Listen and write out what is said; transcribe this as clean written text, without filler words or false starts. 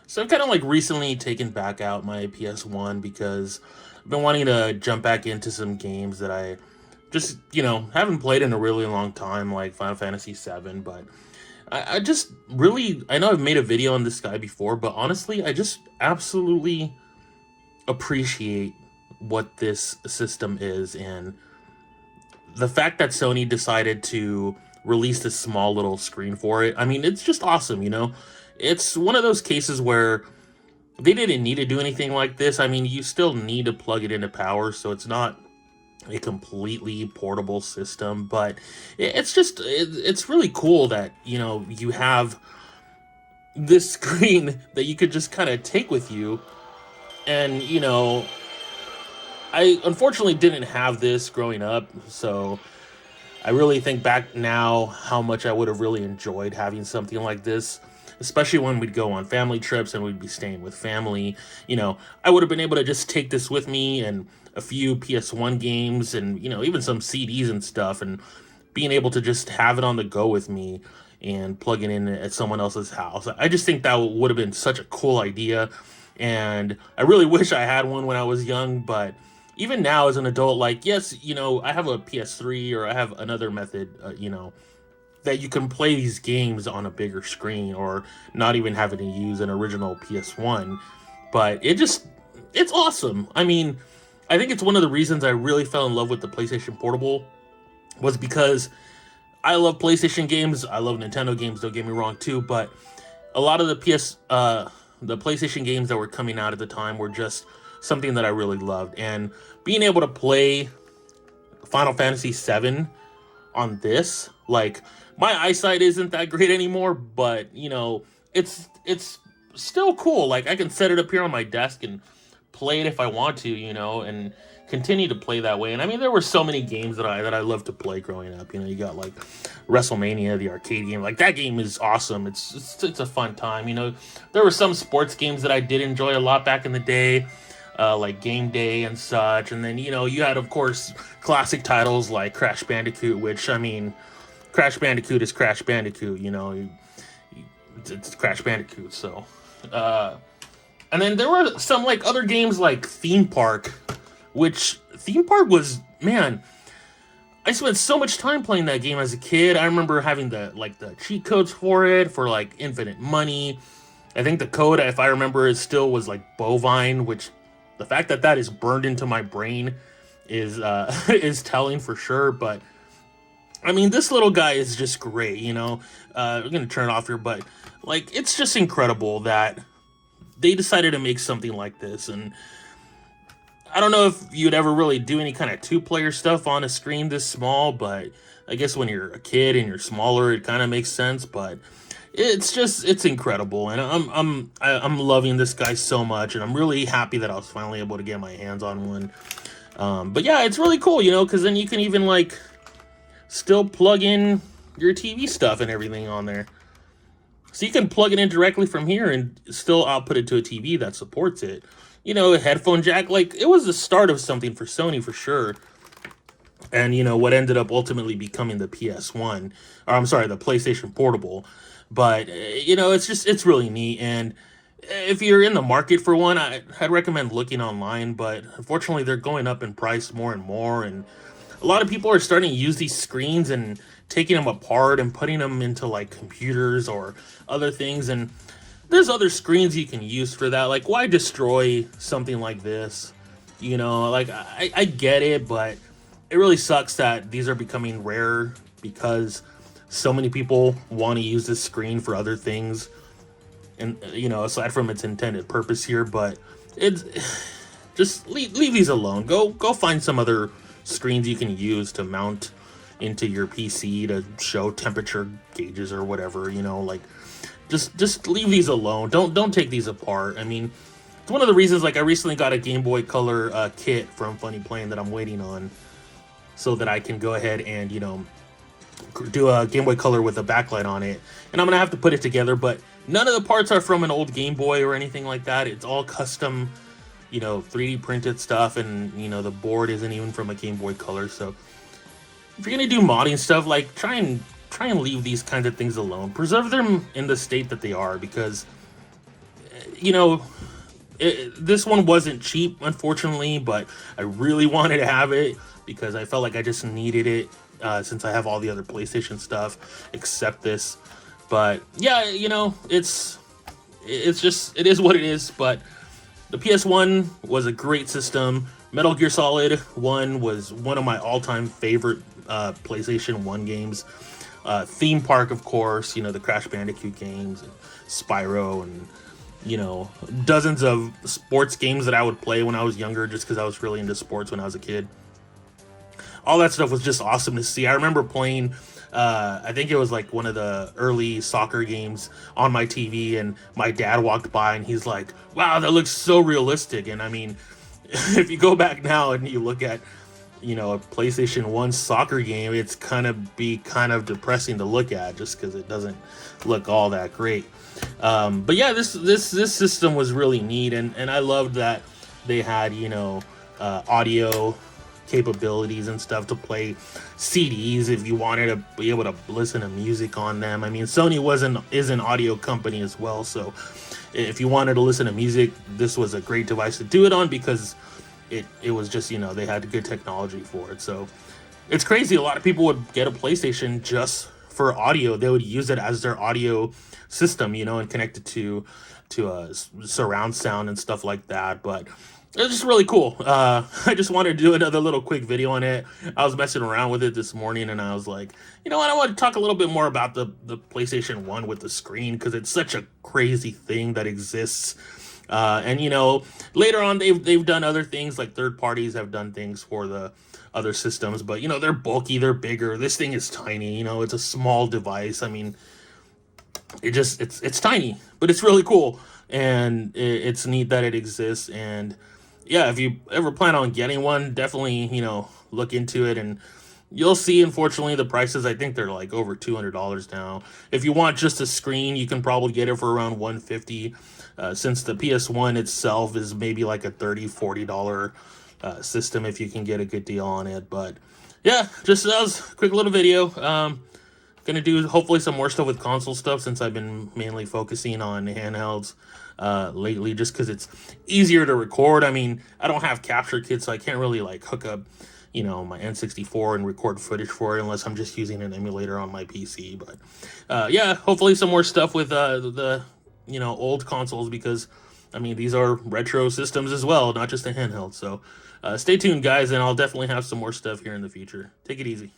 So I've kind of like recently taken back out my PS1 because I've been wanting to jump back into some games that I just, haven't played in a really long time, like Final Fantasy VII. But I just really, I know I've made a video on this guy before, but honestly, I just absolutely appreciate what this system is. And the fact that Sony decided to release this small little screen for it, I mean, it's just awesome. It's one of those cases where they didn't need to do anything like this. I mean, you still need to plug it into power, so it's not a completely portable system, but it's really cool that, you have this screen that you could just kind of take with you. And, I unfortunately didn't have this growing up, so I really think back now how much I would have really enjoyed having something like this, especially when we'd go on family trips and we'd be staying with family. I would have been able to just take this with me and a few PS1 games and, even some CDs and stuff, and being able to just have it on the go with me and plug it in at someone else's house. I just think that would have been such a cool idea. And I really wish I had one when I was young, but even now as an adult, like, yes, I have a PS3 or I have another method, that you can play these games on a bigger screen or not even having to use an original PS1. But it's awesome. I mean, I think it's one of the reasons I really fell in love with the PlayStation Portable was because I love PlayStation games. I love Nintendo games, don't get me wrong, too. But a lot of the PlayStation games that were coming out at the time were just something that I really loved. And being able to play Final Fantasy VII on this, like, my eyesight isn't that great anymore, but, it's still cool. Like, I can set it up here on my desk and play it if I want to, and continue to play that way. And I mean, there were so many games that I loved to play growing up. You got like WrestleMania, the arcade game. Like, that game is awesome. It's a fun time. There were some sports games that I did enjoy a lot back in the day, like Game Day and such. And then, you had, of course, classic titles like Crash Bandicoot, which, I mean, Crash Bandicoot is Crash Bandicoot, it's Crash Bandicoot. So, and then there were some like other games like Theme Park, which Theme Park was, man, I spent so much time playing that game as a kid. I remember having the cheat codes for it for like infinite money. I think the code, if I remember, is still was like bovine, which the fact that that is burned into my brain is is telling for sure. But I mean, this little guy is just great. I'm gonna turn it off here, but like, it's just incredible that they decided to make something like this. And I don't know if you'd ever really do any kind of two-player stuff on a screen this small, but I guess when you're a kid and you're smaller, it kind of makes sense. But it's incredible, and I'm loving this guy so much, and I'm really happy that I was finally able to get my hands on one. But yeah, it's really cool, because then you can even like still plug in your TV stuff and everything on there. So you can plug it in directly from here and still output it to a TV that supports it. A headphone jack, like, it was the start of something for Sony for sure. And, what ended up ultimately becoming the PS1, or I'm sorry, the PlayStation Portable. But, it's really neat. And if you're in the market for one, I'd recommend looking online. But unfortunately, they're going up in price more and more. And a lot of people are starting to use these screens and taking them apart and putting them into like computers or other things. And there's other screens you can use for that. Like, why destroy something like this? Like, I get it, but it really sucks that these are becoming rare because so many people want to use this screen for other things. And, aside from its intended purpose here, but it's just leave these alone. Go find some other screens you can use to mount into your PC to show temperature gauges or whatever, like, just leave these alone. Don't take these apart. I mean, it's one of the reasons, like, I recently got a Game Boy Color kit from Funny Plane that I'm waiting on, so that I can go ahead and, do a Game Boy Color with a backlight on it. And I'm gonna have to put it together, but none of the parts are from an old Game Boy or anything like that. It's all custom, 3D printed stuff, and, the board isn't even from a Game Boy Color. So if you're gonna do modding stuff, like, try and leave these kinds of things alone. Preserve them in the state that they are, because you know, this one wasn't cheap, unfortunately, but I really wanted to have it because I felt like I just needed it, since I have all the other PlayStation stuff except this. But yeah, it's just, it is what it is. But the PS1 was a great system. Metal Gear Solid 1 was one of my all-time favorite PlayStation 1 games. Theme Park, of course, the Crash Bandicoot games, and Spyro, and dozens of sports games that I would play when I was younger, just because I was really into sports when I was a kid. All that stuff was just awesome to see. I remember playing, I think it was like one of the early soccer games on my TV, and my dad walked by and he's like, wow, that looks so realistic. And I mean, if you go back now and you look at, a PlayStation 1 soccer game, it's kind of depressing to look at, just because it doesn't look all that great. But yeah, this system was really neat, and I loved that they had audio capabilities and stuff to play CDs if you wanted to be able to listen to music on them. I mean, Sony is an audio company as well, so if you wanted to listen to music, this was a great device to do it on, because it was just, they had good technology for it. So it's crazy. A lot of people would get a PlayStation just for audio. They would use it as their audio system, and connect it to surround sound and stuff like that. But it's just really cool. I just wanted to do another little quick video on it. I was messing around with it this morning, and I was like, you know what, I want to talk a little bit more about the PlayStation 1 with the screen, because it's such a crazy thing that exists. And later on they've done other things, like third parties have done things for the other systems, but they're bulky, they're bigger. This thing is tiny. It's a small device. I mean, it's tiny, but it's really cool, and it's neat that it exists. And yeah, if you ever plan on getting one, definitely look into it, and you'll see, unfortunately, the prices, I think they're like over $200 now. If you want just a screen, you can probably get it for around $150, since the PS1 itself is maybe like a $30-$40 system if you can get a good deal on it. But yeah, just that was a quick little video. Gonna do hopefully some more stuff with console stuff, since I've been mainly focusing on handhelds lately, just because it's easier to record. I mean, I don't have capture kit, so I can't really like hook up my N64 and record footage for it, unless I'm just using an emulator on my PC. But yeah, hopefully some more stuff with the old consoles, because I mean, these are retro systems as well, not just a handheld. So stay tuned, guys, and I'll definitely have some more stuff here in the future. Take it easy.